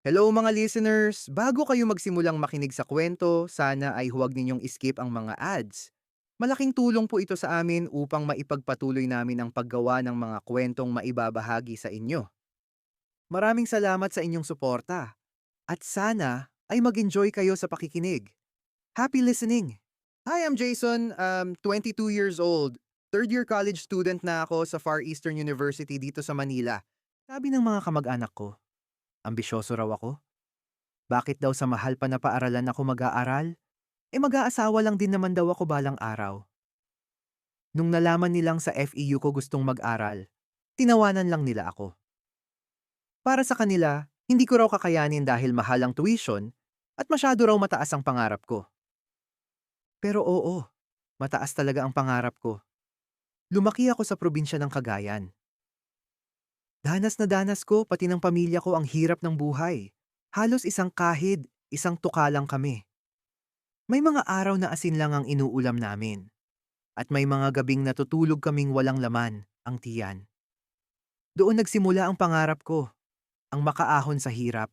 Hello mga listeners! Bago kayo magsimulang makinig sa kwento, sana ay huwag ninyong skip ang mga ads. Malaking tulong po ito sa amin upang maipagpatuloy namin ang paggawa ng mga kwentong maibabahagi sa inyo. Maraming salamat sa inyong suporta. At sana ay mag-enjoy kayo sa pakikinig. Happy listening! Hi, I'm Jason, 22 years old. Third year college student na ako sa Far Eastern University dito sa Manila. Sabi ng mga kamag-anak ko, ambisyoso raw ako. Bakit daw sa mahal pa na paaralan ako mag-aaral? Mag-aasawa lang din naman daw ako balang araw. Nung nalaman nilang sa FEU ko gustong mag-aral, tinawanan lang nila ako. Para sa kanila, hindi ko raw kakayanin dahil mahal ang tuition at masyado raw mataas ang pangarap ko. Pero oo, mataas talaga ang pangarap ko. Lumaki ako sa probinsya ng Cagayan. Danas na danas ko pati ng pamilya ko ang hirap ng buhay. Halos isang kahid, isang tuka lang kami. May mga araw na asin lang ang inuulam namin. At may mga gabing natutulog kaming walang laman, ang tiyan. Doon nagsimula ang pangarap ko, ang makaahon sa hirap.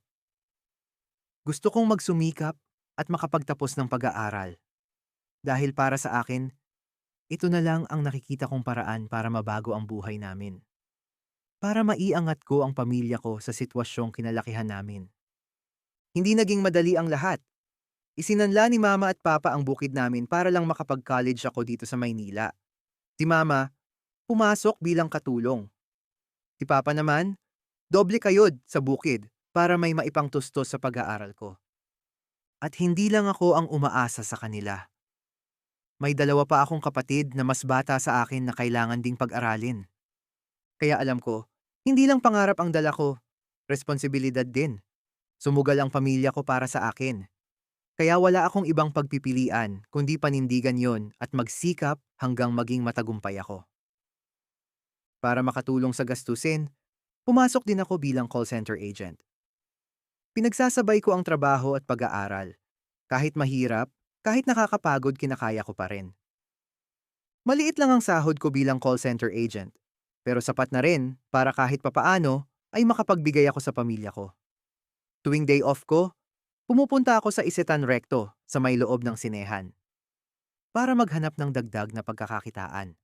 Gusto kong magsumikap at makapagtapos ng pag-aaral. Dahil para sa akin, ito na lang ang nakikita kong paraan para mabago ang buhay namin. Para maiangat ko ang pamilya ko sa sitwasyong kinalakihan namin. Hindi naging madali ang lahat. Isinanla ni Mama at Papa ang bukid namin para lang makapag-college ako dito sa Maynila. Si Mama, pumasok bilang katulong. Si Papa naman, doble kayod sa bukid para may maipangtustos sa pag-aaral ko. At hindi lang ako ang umaasa sa kanila. May dalawa pa akong kapatid na mas bata sa akin na kailangan ding pag-aralin. Kaya alam ko, hindi lang pangarap ang dala ko, responsibilidad din. Sumugal ang pamilya ko para sa akin. Kaya wala akong ibang pagpipilian kundi panindigan yon at magsikap hanggang maging matagumpay ako. Para makatulong sa gastusin, pumasok din ako bilang call center agent. Pinagsasabay ko ang trabaho at pag-aaral. Kahit mahirap, kahit nakakapagod, kinakaya ko pa rin. Maliit lang ang sahod ko bilang call center agent. Pero sapat na rin para kahit papaano ay makapagbigay ako sa pamilya ko. Tuwing day off ko, pumupunta ako sa Isetan Recto sa may loob ng sinehan para maghanap ng dagdag na pagkakakitaan.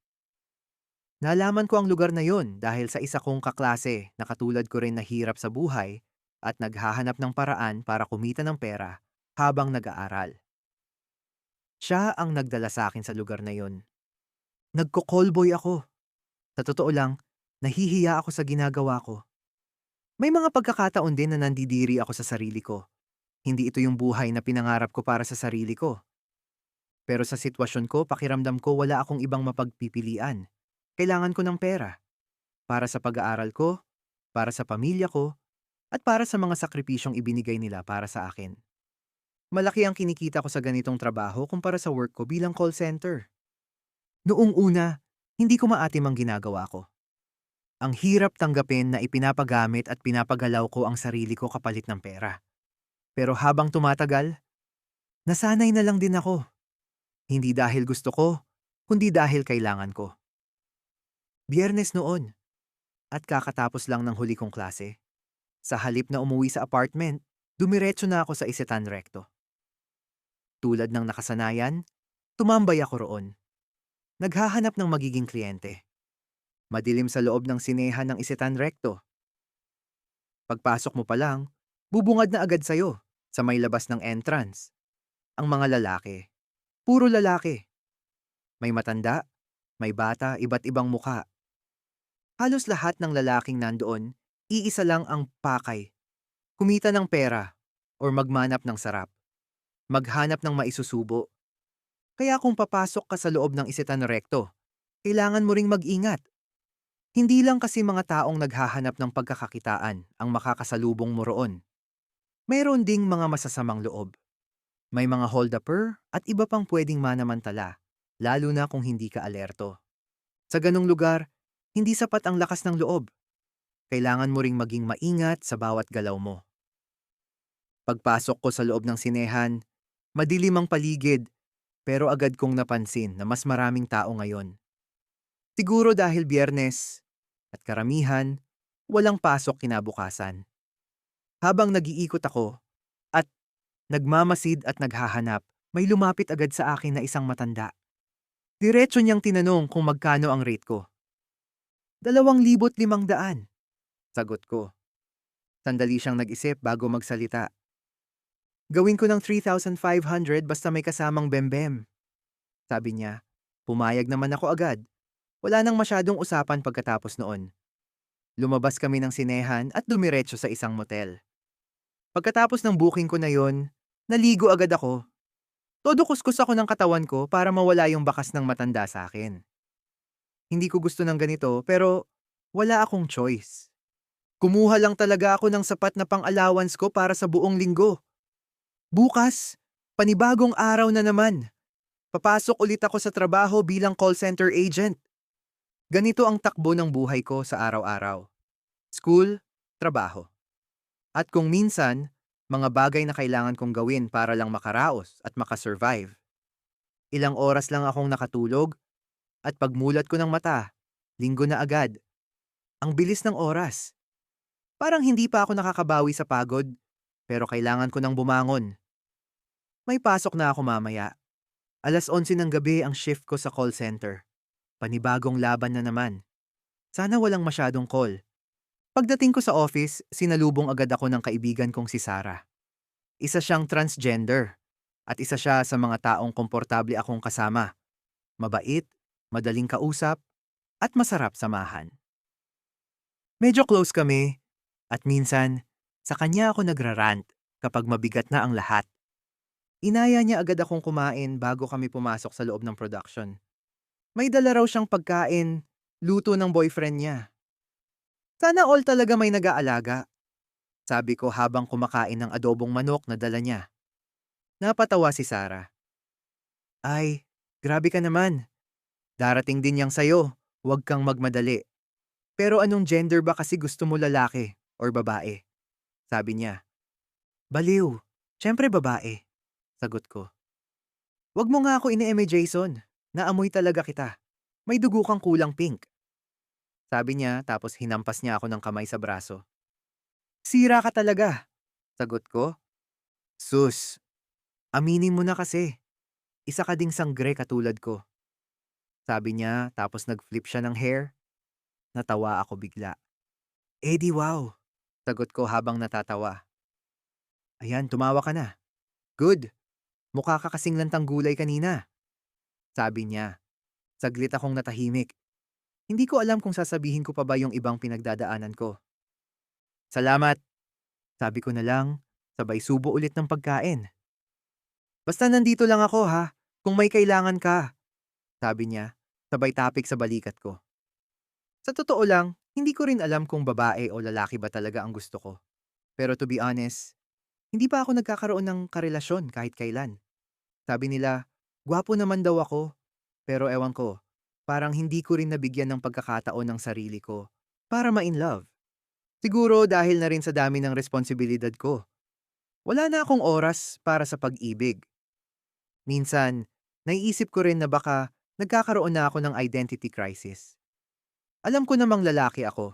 Nalaman ko ang lugar na yon dahil sa isa kong kaklase na katulad ko rin na hirap sa buhay at naghahanap ng paraan para kumita ng pera habang nag-aaral. Siya ang nagdala sa akin sa lugar na yon. Nagko-callboy ako. Sa totoo lang, nahihiya ako sa ginagawa ko. May mga pagkakataon din na nandidiri ako sa sarili ko. Hindi ito yung buhay na pinangarap ko para sa sarili ko. Pero sa sitwasyon ko, pakiramdam ko wala akong ibang mapagpipilian. Kailangan ko ng pera. Para sa pag-aaral ko, para sa pamilya ko, at para sa mga sakripisyong ibinigay nila para sa akin. Malaki ang kinikita ko sa ganitong trabaho kumpara sa work ko bilang call center. Noong una, hindi ko maatim ang ginagawa ko. Ang hirap tanggapin na ipinapagamit at pinapagalaw ko ang sarili ko kapalit ng pera. Pero habang tumatagal, nasanay na lang din ako. Hindi dahil gusto ko, kundi dahil kailangan ko. Biyernes noon, at kakatapos lang ng huli kong klase. Sa halip na umuwi sa apartment, dumiretso na ako sa Isetan Recto. Tulad ng nakasanayan, tumambay ako roon. Naghahanap ng magiging kliyente. Madilim sa loob ng sinehan ng Isetan Recto. Pagpasok mo pa lang, bubungad na agad sa'yo sa may labas ng entrance. Ang mga lalaki. Puro lalaki. May matanda, may bata, iba't ibang muka. Halos lahat ng lalaking nandoon, iisa lang ang pakay. Kumita ng pera or magmanap ng sarap. Maghanap ng maisusubo. Kaya kung papasok ka sa loob ng Isetan Recto, kailangan mo ring mag-ingat. Hindi lang kasi mga taong naghahanap ng pagkakakitaan ang makakasalubong mo roon. Mayroon ding mga masasamang loob. May mga hold-upper at iba pang pwedeng manamantala, lalo na kung hindi ka alerto. Sa ganong lugar, hindi sapat ang lakas ng loob. Kailangan mo ring maging maingat sa bawat galaw mo. Pagpasok ko sa loob ng sinehan, madilim ang paligid, pero agad kong napansin na mas maraming tao ngayon. Siguro dahil Biyernes at karamihan, walang pasok kinabukasan. Habang nag-iikot ako at nagmamasid at naghahanap, may lumapit agad sa akin na isang matanda. Diretso niyang tinanong kung magkano ang rate ko. 2,500, sagot ko. Sandali siyang nag-isip bago magsalita. Gawin ko ng 3,500 basta may kasamang bembem, sabi niya. Pumayag naman ako agad. Wala nang masyadong usapan pagkatapos noon. Lumabas kami ng sinehan at dumiretso sa isang motel. Pagkatapos ng booking ko na yon, naligo agad ako. Todo kuskus ako ng katawan ko para mawala yung bakas ng matanda sa akin. Hindi ko gusto ng ganito pero wala akong choice. Kumuha lang talaga ako ng sapat na pang-allowance ko para sa buong linggo. Bukas, panibagong araw na naman. Papasok ulit ako sa trabaho bilang call center agent. Ganito ang takbo ng buhay ko sa araw-araw. School, trabaho. At kung minsan, mga bagay na kailangan kong gawin para lang makaraos at makasurvive. Ilang oras lang akong nakatulog at pagmulat ko ng mata, linggo na agad. Ang bilis ng oras. Parang hindi pa ako nakakabawi sa pagod, pero kailangan ko nang bumangon. May pasok na ako mamaya. 11:00 ng gabi ang shift ko sa call center. Panibagong laban na naman. Sana walang masyadong call. Pagdating ko sa office, sinalubong agad ako ng kaibigan kong si Sarah. Isa siyang transgender at isa siya sa mga taong komportable akong kasama. Mabait, madaling kausap, at masarap samahan. Medyo close kami at minsan, sa kanya ako nagrarant kapag mabigat na ang lahat. Inaya niya agad akong kumain bago kami pumasok sa loob ng production. May dala raw siyang pagkain, luto ng boyfriend niya. Sana all talaga may nag-aalaga, sabi ko habang kumakain ng adobong manok na dala niya. Napatawa si Sarah. Ay, grabe ka naman. Darating din yang sayo, huwag kang magmadali. Pero anong gender ba kasi gusto mo, lalaki or babae? Sabi niya. Baliw, syempre babae, sagot ko. Wag mo nga ako ini-eme, Jason. Naamoy talaga kita. May dugo kang kulang pink. Sabi niya tapos hinampas niya ako ng kamay sa braso. Sira ka talaga, sagot ko. Sus, aminin mo na kasi. Isa ka ding sanggre katulad ko. Sabi niya tapos nag-flip siya ng hair. Natawa ako bigla. Eh di wow, sagot ko habang natatawa. Ayan, tumawa ka na. Good, mukha ka kasing lantang gulay kanina. Sabi niya. Saglit akong natahimik. Hindi ko alam kung sasabihin ko pa ba yung ibang pinagdadaanan ko. Salamat, sabi ko na lang, sabay subo ulit ng pagkain. Basta nandito lang ako ha, kung may kailangan ka, sabi niya, sabay tapik sa balikat ko. Sa totoo lang, hindi ko rin alam kung babae o lalaki ba talaga ang gusto ko. Pero to be honest, hindi pa ako nagkakaroon ng karelasyon kahit kailan. Sabi nila, gwapo naman daw ako, pero ewan ko, parang hindi ko rin nabigyan ng pagkakataon ng sarili ko para ma-in love. Siguro dahil na rin sa dami ng responsibilidad ko. Wala na akong oras para sa pag-ibig. Minsan, naiisip ko rin na baka nagkakaroon na ako ng identity crisis. Alam ko namang lalaki ako,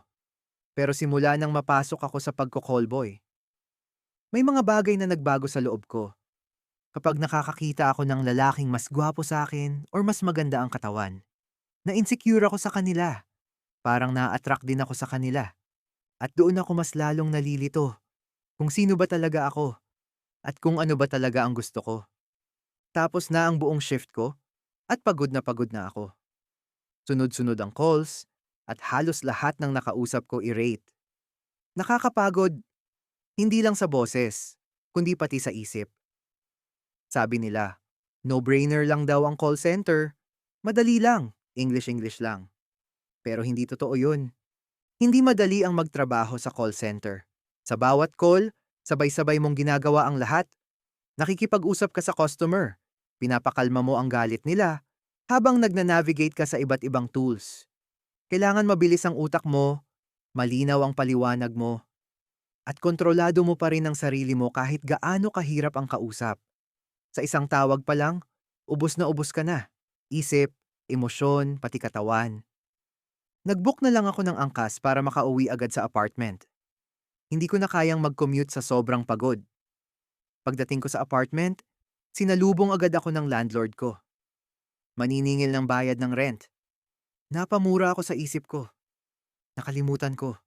pero simula nang mapasok ako sa pagko-callboy, may mga bagay na nagbago sa loob ko. Kapag nakakakita ako ng lalaking mas gwapo sa akin or mas maganda ang katawan, na-insecure ako sa kanila. Parang na-attract din ako sa kanila. At doon ako mas lalong nalilito kung sino ba talaga ako at kung ano ba talaga ang gusto ko. Tapos na ang buong shift ko at pagod na ako. Sunod-sunod ang calls at halos lahat ng nakausap ko irate. Nakakapagod, hindi lang sa boses, kundi pati sa isip. Sabi nila, no-brainer lang daw ang call center. Madali lang, English-English lang. Pero hindi totoo yun. Hindi madali ang magtrabaho sa call center. Sa bawat call, sabay-sabay mong ginagawa ang lahat. Nakikipag-usap ka sa customer. Pinapakalma mo ang galit nila habang nagna-navigate ka sa iba't ibang tools. Kailangan mabilis ang utak mo, malinaw ang paliwanag mo, at kontrolado mo pa rin ang sarili mo kahit gaano kahirap ang kausap. Sa isang tawag pa lang, ubos na ubos ka na. Isip, emosyon, pati katawan. Nag-book na lang ako ng angkas para makauwi agad sa apartment. Hindi ko na kayang mag-commute sa sobrang pagod. Pagdating ko sa apartment, sinalubong agad ako ng landlord ko. Maniningil ng bayad ng rent. Napamura ako sa isip ko. Nakalimutan ko.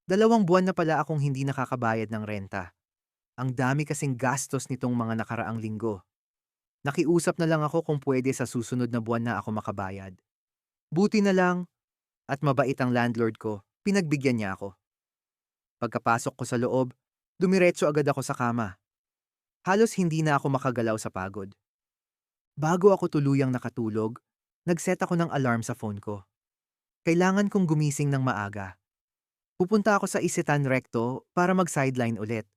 2 buwan na pala akong hindi nakakabayad ng renta. Ang dami kasing gastos nitong mga nakaraang linggo. Nakiusap na lang ako kung pwede sa susunod na buwan na ako makabayad. Buti na lang at mabait ang landlord ko, pinagbigyan niya ako. Pagkapasok ko sa loob, dumiretso agad ako sa kama. Halos hindi na ako makagalaw sa pagod. Bago ako tuluyang nakatulog, nag-set ako ng alarm sa phone ko. Kailangan kong gumising ng maaga. Pupunta ako sa Isitan Recto para mag-sideline ulit.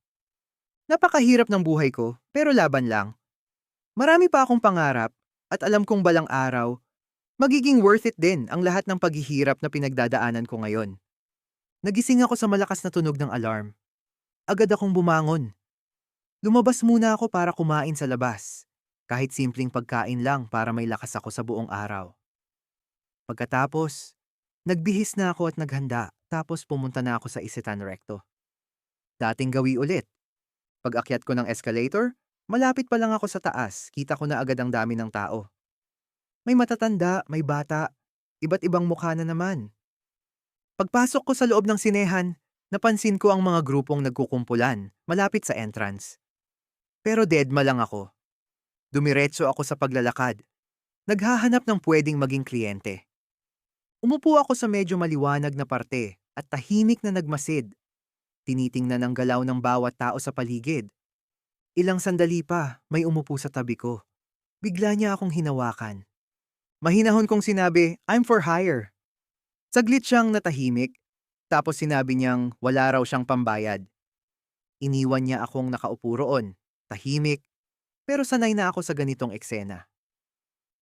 Napakahirap ng buhay ko, pero laban lang. Marami pa akong pangarap at alam kong balang araw, magiging worth it din ang lahat ng paghihirap na pinagdadaanan ko ngayon. Nagising ako sa malakas na tunog ng alarm. Agad akong bumangon. Lumabas muna ako para kumain sa labas. Kahit simpleng pagkain lang para may lakas ako sa buong araw. Pagkatapos, nagbihis na ako at naghanda tapos pumunta na ako sa Isitan Recto. Dating gawi ulit. Pag akyat ko ng escalator, malapit pa lang ako sa taas, kita ko na agad ang dami ng tao. May matatanda, may bata, iba't ibang mukha na naman. Pagpasok ko sa loob ng sinehan, napansin ko ang mga grupong nagkukumpulan malapit sa entrance. Pero deadma lang ako. Dumiretso ako sa paglalakad. Naghahanap ng pwedeng maging kliyente. Umupo ako sa medyo maliwanag na parte at tahimik na nagmasid. Tinitingnan ang galaw ng bawat tao sa paligid. Ilang sandali pa, may umupo sa tabi ko. Bigla niya akong hinawakan. Mahinahon kong sinabi, "I'm for hire." Saglit siyang natahimik, tapos sinabi niyang wala raw siyang pambayad. Iniwan niya akong nakaupo roon, tahimik, pero sanay na ako sa ganitong eksena.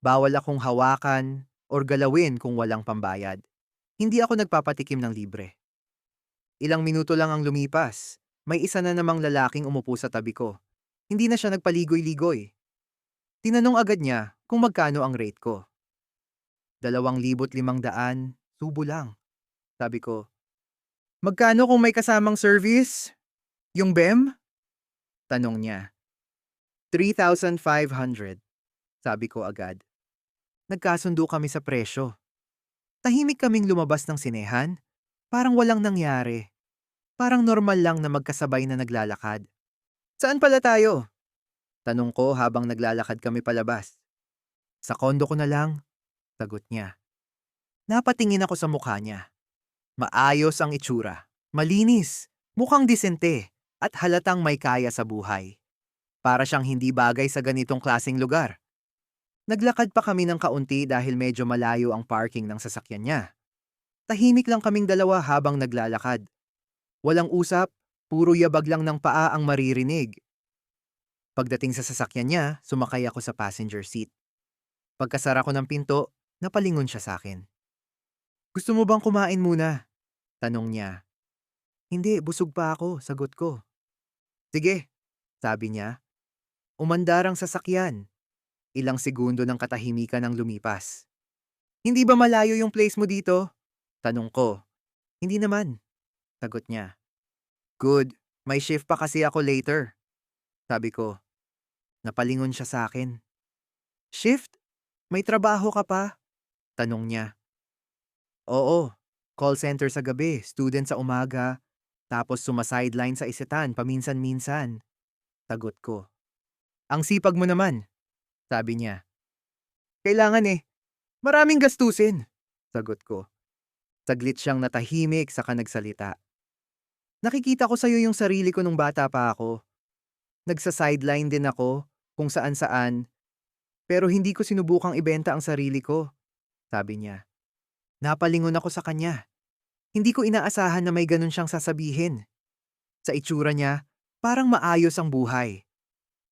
Bawal akong hawakan or galawin kung walang pambayad. Hindi ako nagpapatikim ng libre. Ilang minuto lang ang lumipas. May isa na namang lalaking umupo sa tabi ko. Hindi na siya nagpaligoy-ligoy. Tinanong agad niya kung magkano ang rate ko. 2,500, subo lang. Sabi ko, "Magkano kung may kasamang service? Yung BEM?" Tanong niya. 3,500. Sabi ko agad. Nagkasundo kami sa presyo. Tahimik kaming lumabas ng sinehan. Parang walang nangyari. Parang normal lang na magkasabay na naglalakad. "Saan pala tayo?" Tanong ko habang naglalakad kami palabas. "Sa kondo ko na lang," sagot niya. Napatingin ako sa mukha niya. Maayos ang itsura. Malinis. Mukhang disente. At halatang may kaya sa buhay. Para siyang hindi bagay sa ganitong klaseng lugar. Naglakad pa kami ng kaunti dahil medyo malayo ang parking ng sasakyan niya. Tahimik lang kaming dalawa habang naglalakad. Walang usap, puro yabag lang ng paa ang maririnig. Pagdating sa sasakyan niya, sumakay ako sa passenger seat. Pagkasara ko ng pinto, napalingon siya sa akin. "Gusto mo bang kumain muna?" Tanong niya. "Hindi, busog pa ako," sagot ko. "Sige," sabi niya. Umandar ang sasakyan. Ilang segundo ng katahimikan ang lumipas. "Hindi ba malayo yung place mo dito?" Tanong ko. "Hindi naman," sagot niya. "Good, may shift pa kasi ako later." Sabi ko. Napalingon siya sa akin. "Shift? May trabaho ka pa?" Tanong niya. "Oo, call center sa gabi, student sa umaga, tapos sumasideline sa Isitan paminsan-minsan." Sagot ko. "Ang sipag mo naman," sabi niya. "Kailangan eh. Maraming gastusin." Sagot ko. Saglit siyang natahimik saka nagsalita. "Nakikita ko sa'yo yung sarili ko nung bata pa ako. Nagsa-sideline din ako, kung saan-saan, pero hindi ko sinubukang ibenta ang sarili ko." Sabi niya. Napalingon ako sa kanya. Hindi ko inaasahan na may ganun siyang sasabihin. Sa itsura niya, parang maayos ang buhay.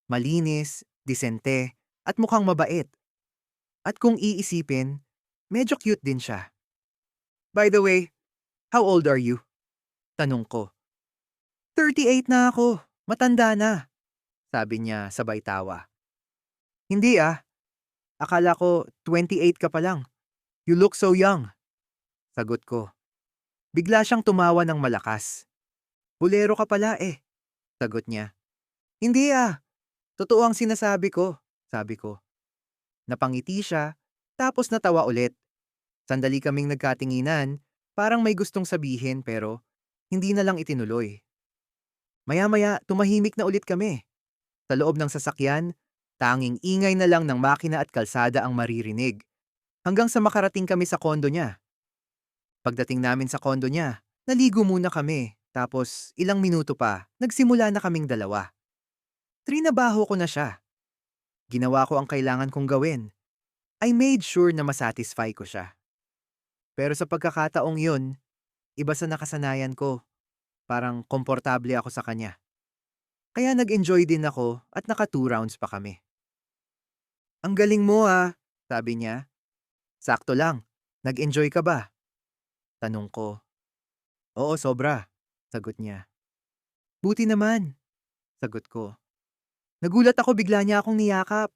Malinis, disente, at mukhang mabait. At kung iisipin, medyo cute din siya. "By the way, how old are you?" Tanong ko. 38 na ako, matanda na," sabi niya sabay tawa. "Hindi ah, akala ko 28 ka pa lang. You look so young." Sagot ko. Bigla siyang tumawa ng malakas. Bolero ka pala eh, sagot niya. Hindi ah, totoo ang sinasabi ko, sabi ko. Napangiti siya, tapos natawa ulit. Sandali kaming nagkatinginan, parang may gustong sabihin pero hindi na lang itinuloy. Maya-maya, tumahimik na ulit kami. Sa loob ng sasakyan, tanging ingay na lang ng makina at kalsada ang maririnig. Hanggang sa makarating kami sa kondo niya. Pagdating namin sa kondo niya, naligo muna kami. Tapos ilang minuto pa, nagsimula na kaming dalawa. Trinabaho ko na siya. Ginawa ko ang kailangan kong gawin. I made sure na masatisfy ko siya. Pero sa pagkakataong yun, iba sa nakasanayan ko. Parang komportable ako sa kanya. Kaya nag-enjoy din ako at naka 2 rounds pa kami. Ang galing mo ah, sabi niya. Sakto lang. Nag-enjoy ka ba? Tanong ko. Oo, sobra, sagot niya. Buti naman, sagot ko. Nagulat ako bigla niya akong niyakap.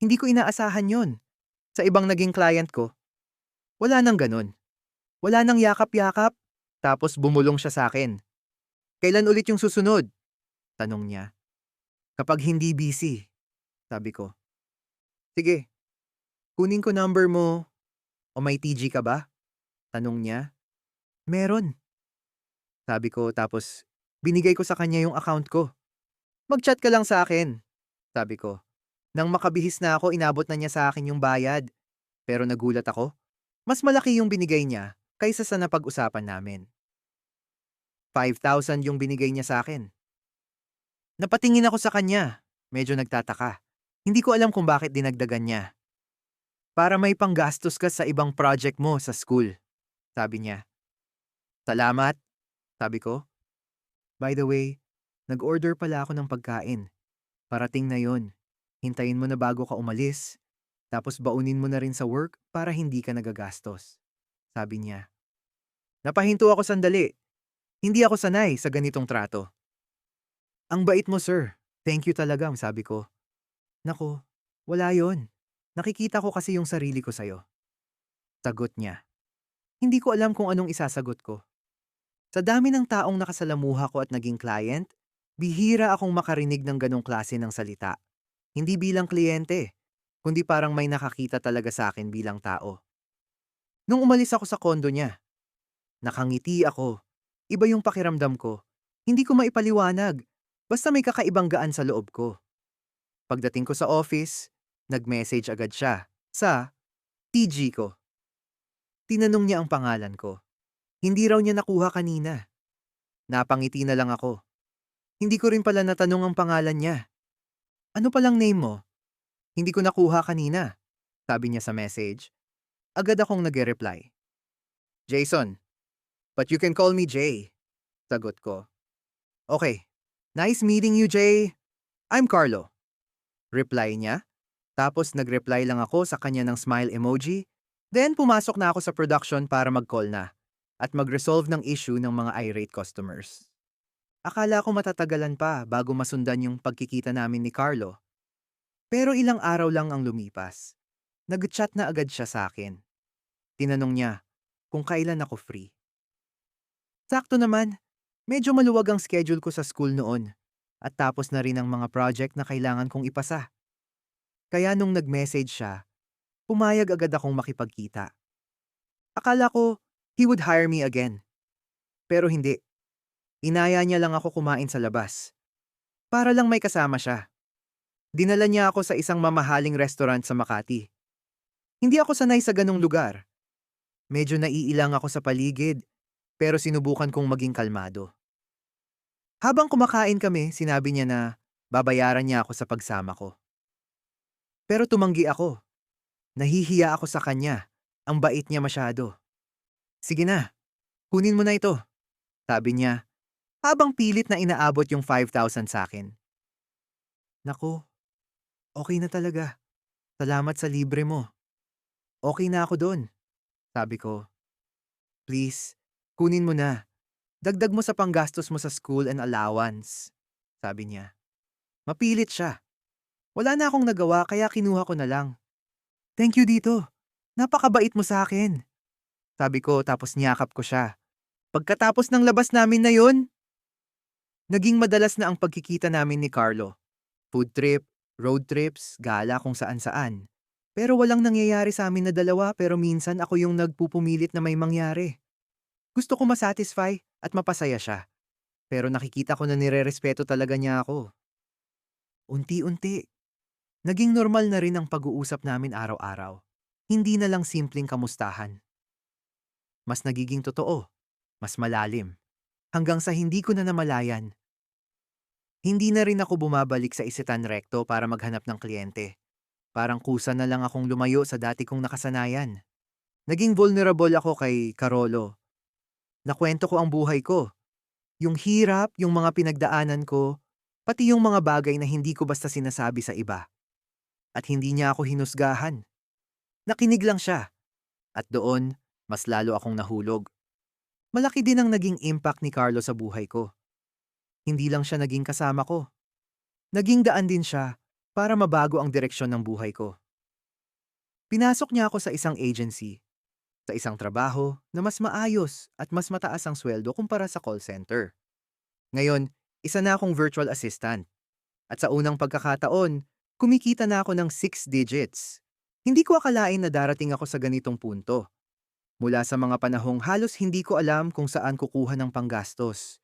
Hindi ko inaasahan yon. Sa ibang naging client ko, wala nang ganun. Wala nang yakap-yakap. Tapos bumulong siya sa akin. Kailan ulit yung susunod? Tanong niya. Kapag hindi busy, sabi ko. Sige, kunin ko number mo o may TG ka ba? Tanong niya. Meron, sabi ko tapos binigay ko sa kanya yung account ko. Mag-chat ka lang sa akin, sabi ko. Nang makabihis na ako, inabot na niya sa akin yung bayad. Pero nagulat ako. Mas malaki yung binigay niya kaysa sa napag-usapan namin. 5,000 yung binigay niya sa akin. Napatingin ako sa kanya. Medyo nagtataka. Hindi ko alam kung bakit dinagdagan niya. Para may panggastos ka sa ibang project mo sa school, sabi niya. Salamat, sabi ko. By the way, nag-order pala ako ng pagkain. Parating na yon. Hintayin mo na bago ka umalis. Tapos baunin mo na rin sa work para hindi ka nagagastos. Sabi niya. Napahinto ako sandali. Hindi ako sanay sa ganitong trato. Ang bait mo, sir. Thank you talaga, sabi ko. Nako, wala yon. Nakikita ko kasi yung sarili ko sa'yo. Sagot niya. Hindi ko alam kung anong isasagot ko. Sa dami ng taong nakasalamuha ko at naging client, bihira akong makarinig ng ganong klase ng salita. Hindi bilang kliyente, kundi parang may nakakita talaga sa akin bilang tao. Nung umalis ako sa kondo niya, nakangiti ako. Iba yung pakiramdam ko. Hindi ko maipaliwanag. Basta may kakaibang gaan sa loob ko. Pagdating ko sa office, nag-message agad siya sa TG ko. Tinanong niya ang pangalan ko. Hindi raw niya nakuha kanina. Napangiti na lang ako. Hindi ko rin pala natanong ang pangalan niya. Ano palang name mo? Hindi ko nakuha kanina, sabi niya sa message. Agad akong nag-reply. Jason, but you can call me Jay, sagot ko. Okay, nice meeting you, Jay. I'm Carlo. Reply niya. Tapos nag-reply lang ako sa kanya ng smile emoji. Then pumasok na ako sa production para mag-call na at mag-resolve ng issue ng mga irate customers. Akala ko matatagalan pa bago masundan yung pagkikita namin ni Carlo. Pero ilang araw lang ang lumipas. Nag-chat na agad siya sa akin. Tinanong niya kung kailan ako free. Sakto naman, medyo maluwag ang schedule ko sa school noon at tapos na rin ang mga project na kailangan kong ipasa. Kaya nung nag-message siya, pumayag agad akong makipagkita. Akala ko he would hire me again. Pero hindi. Inaya niya lang ako kumain sa labas. Para lang may kasama siya. Dinala niya ako sa isang mamahaling restaurant sa Makati. Hindi ako sanay sa ganong lugar. Medyo naiilang ako sa paligid, pero sinubukan kong maging kalmado. Habang kumakain kami, sinabi niya na babayaran niya ako sa pagsama ko. Pero tumanggi ako. Nahihiya ako sa kanya. Ang bait niya masyado. Sige na, kunin mo na ito, sabi niya, habang pilit na inaabot yung 5,000 sa akin. Naku, okay na talaga. Salamat sa libre mo. Okay na ako doon, sabi ko. Please, kunin mo na. Dagdag mo sa panggastos mo sa school and allowance, sabi niya. Mapilit siya. Wala na akong nagawa kaya kinuha ko na lang. Thank you dito. Napakabait mo sa akin, sabi ko tapos niyakap ko siya. Pagkatapos ng labas namin na yun, Naging madalas na ang pagkikita namin ni Carlo. Food trip, road trips, gala kung saan-saan. Pero walang nangyayari sa amin na dalawa pero minsan ako yung nagpupumilit na may mangyari. Gusto ko masatisfy at mapasaya siya. Pero nakikita ko na nirerespeto talaga niya ako. Unti-unti, naging normal na rin ang pag-uusap namin araw-araw. Hindi na lang simpleng kamustahan. Mas nagiging totoo, mas malalim. Hanggang sa hindi ko na namalayan. Hindi na rin ako bumabalik sa Isitan Recto para maghanap ng kliyente. Parang kusa na lang akong lumayo sa dati kong nakasanayan. Naging vulnerable ako kay Karolo. Nakwento ko ang buhay ko. Yung hirap, yung mga pinagdaanan ko, pati yung mga bagay na hindi ko basta sinasabi sa iba. At hindi niya ako hinusgahan. Nakinig lang siya. At doon, mas lalo akong nahulog. Malaki din ang naging impact ni Carlo sa buhay ko. Hindi lang siya naging kasama ko. Naging daan din siya para mabago ang direksyon ng buhay ko. Pinasok niya ako sa isang agency, sa isang trabaho na mas maayos at mas mataas ang sweldo kumpara sa call center. Ngayon, isa na akong virtual assistant. At sa unang pagkakataon, kumikita na ako ng 6 digits. Hindi ko akalain na darating ako sa ganitong punto. Mula sa mga panahong halos hindi ko alam kung saan kukuha ng panggastos.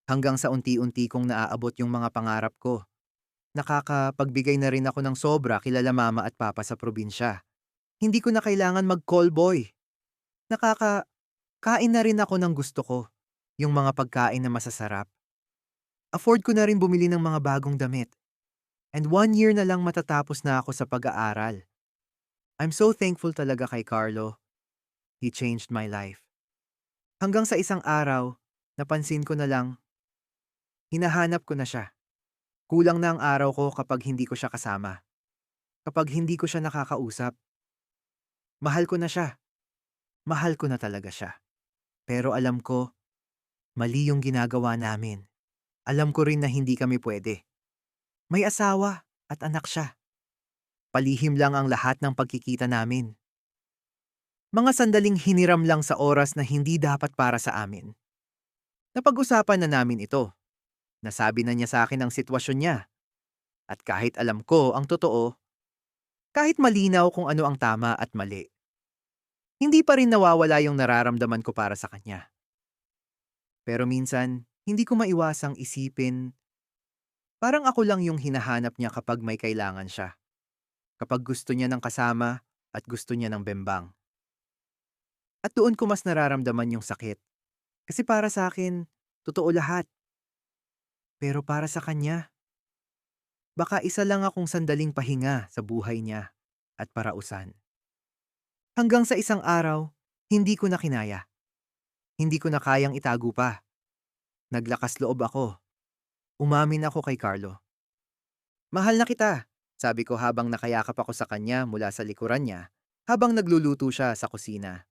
Hanggang sa unti-unti kong naaabot yung mga pangarap ko. Nakakapagbigay na rin ako ng sobra kilala mama at papa sa probinsya. Hindi ko na kailangan mag-call boy. Nakakain na rin ako ng gusto ko. Yung mga pagkain na masasarap. Afford ko na rin bumili ng mga bagong damit. And 1 year na lang matatapos na ako sa pag-aaral. I'm so thankful talaga kay Carlo. He changed my life. Hanggang sa isang araw, napansin ko na lang, hinahanap ko na siya. Kulang na ang araw ko kapag hindi ko siya kasama. Kapag hindi ko siya nakakausap. Mahal ko na siya. Mahal ko na talaga siya. Pero alam ko, mali yung ginagawa namin. Alam ko rin na hindi kami pwede. May asawa at anak siya. Palihim lang ang lahat ng pagkikita namin. Mga sandaling hiniram lang sa oras na hindi dapat para sa amin. Napag-usapan na namin ito. Nasabi na niya sa akin ang sitwasyon niya. At kahit alam ko ang totoo, kahit malinaw kung ano ang tama at mali, hindi pa rin nawawala yung nararamdaman ko para sa kanya. Pero minsan, hindi ko maiwasang isipin, parang ako lang yung hinahanap niya kapag may kailangan siya. Kapag gusto niya ng kasama at gusto niya ng bembang. At doon ko mas nararamdaman yung sakit. Kasi para sa akin, totoo lahat. Pero para sa kanya, baka isa lang akong sandaling pahinga sa buhay niya at parausan. Hanggang sa isang araw, hindi ko na kinaya. Hindi ko na kayang itago pa. Naglakas loob ako. Umamin ako kay Carlo. Mahal na kita, sabi ko habang nakayakap ako sa kanya mula sa likuran niya, habang nagluluto siya sa kusina.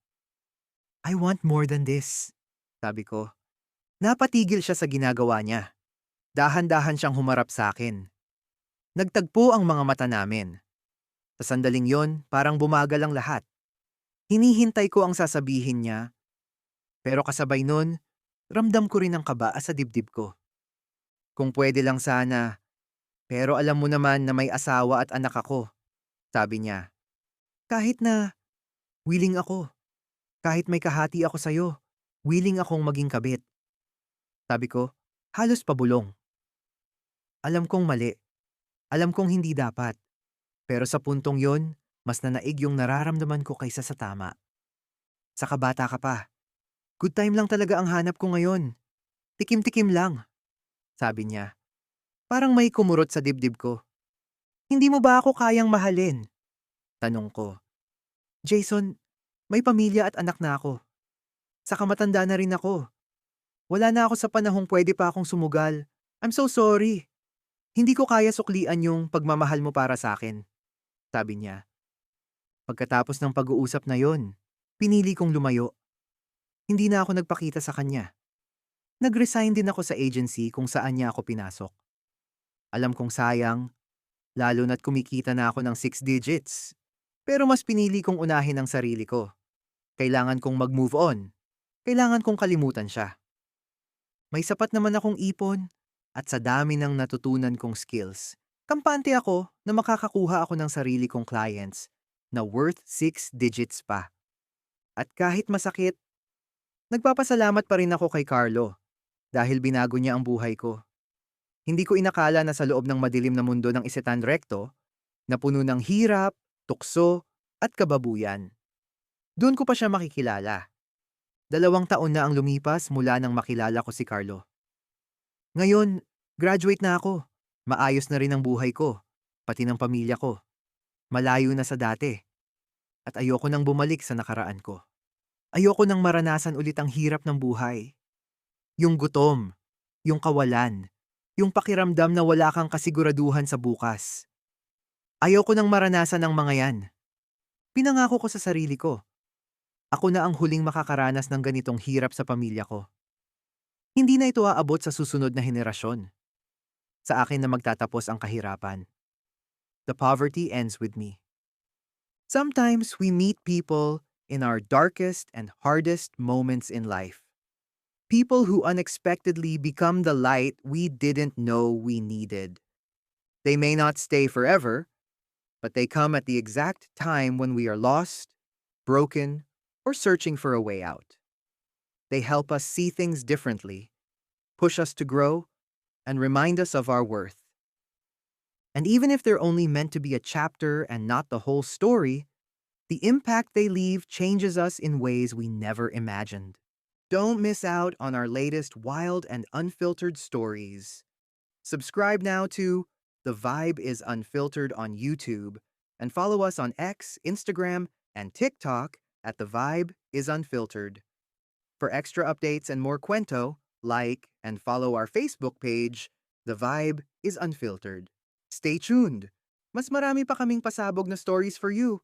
I want more than this, sabi ko. Napatigil siya sa ginagawa niya. Dahan-dahan siyang humarap sa akin. Nagtagpo ang mga mata namin. Sa sandaling yon, parang bumagal ang lahat. Hinihintay ko ang sasabihin niya. Pero kasabay nun, ramdam ko rin ang kaba sa dibdib ko. Kung pwede lang sana, pero alam mo naman na may asawa at anak ako, sabi niya. Kahit na, willing ako. Kahit may kahati ako sa'yo, willing akong maging kabit. Sabi ko, halos pabulong. Alam kong mali. Alam kong hindi dapat. Pero sa puntong yon, mas nanaig yung nararamdaman ko kaysa sa tama. Saka bata ka pa. Good time lang talaga ang hanap ko ngayon. Tikim-tikim lang, sabi niya. Parang may kumurot sa dibdib ko. Hindi mo ba ako kayang mahalin? Tanong ko. Jason, may pamilya at anak na ako. Saka matanda na rin ako. Wala na ako sa panahong pwede pa akong sumugal. I'm so sorry. Hindi ko kaya suklian yung pagmamahal mo para sa akin, sabi niya. Pagkatapos ng pag-uusap na yon, pinili kong lumayo. Hindi na ako nagpakita sa kanya. Nag-resign din ako sa agency kung saan niya ako pinasok. Alam kong sayang, lalo na't kumikita na ako ng 6 digits. Pero mas pinili kong unahin ang sarili ko. Kailangan kong mag-move on. Kailangan kong kalimutan siya. May sapat naman akong ipon At sa dami ng natutunan kong skills, kampante ako na makakakuha ako ng sarili kong clients na worth 6 digits pa. At kahit masakit, nagpapasalamat pa rin ako kay Carlo dahil binago niya ang buhay ko. Hindi ko inakala na sa loob ng madilim na mundo ng Isetan Recto, na puno ng hirap, tukso, at kababuyan, doon ko pa siya makikilala. 2 taon na ang lumipas mula nang makilala ko si Carlo. Ngayon, graduate na ako. Maayos na rin ang buhay ko, pati ng pamilya ko. Malayo na sa dati. At ayoko nang bumalik sa nakaraan ko. Ayoko nang maranasan ulit ang hirap ng buhay. Yung gutom, yung kawalan, yung pakiramdam na wala kang kasiguraduhan sa bukas. Ayoko nang maranasan ang mga yan. Pinangako ko sa sarili ko. Ako na ang huling makakaranas ng ganitong hirap sa pamilya ko. Hindi na ito aabot sa susunod na henerasyon. Sa akin na magtatapos ang kahirapan. The poverty ends with me. Sometimes we meet people in our darkest and hardest moments in life. People who unexpectedly become the light we didn't know we needed. They may not stay forever, but they come at the exact time when we are lost, broken, or searching for a way out. They help us see things differently, push us to grow, and remind us of our worth. And even if they're only meant to be a chapter and not the whole story, the impact they leave changes us in ways we never imagined. Don't miss out on our latest wild and unfiltered stories. Subscribe now to The Vibe is Unfiltered on YouTube and follow us on X, Instagram, and TikTok at The Vibe is Unfiltered. For extra updates and more kwento, like and follow our Facebook page, The Vibe is Unfiltered. Stay tuned! Mas marami pa kaming pasabog na stories for you.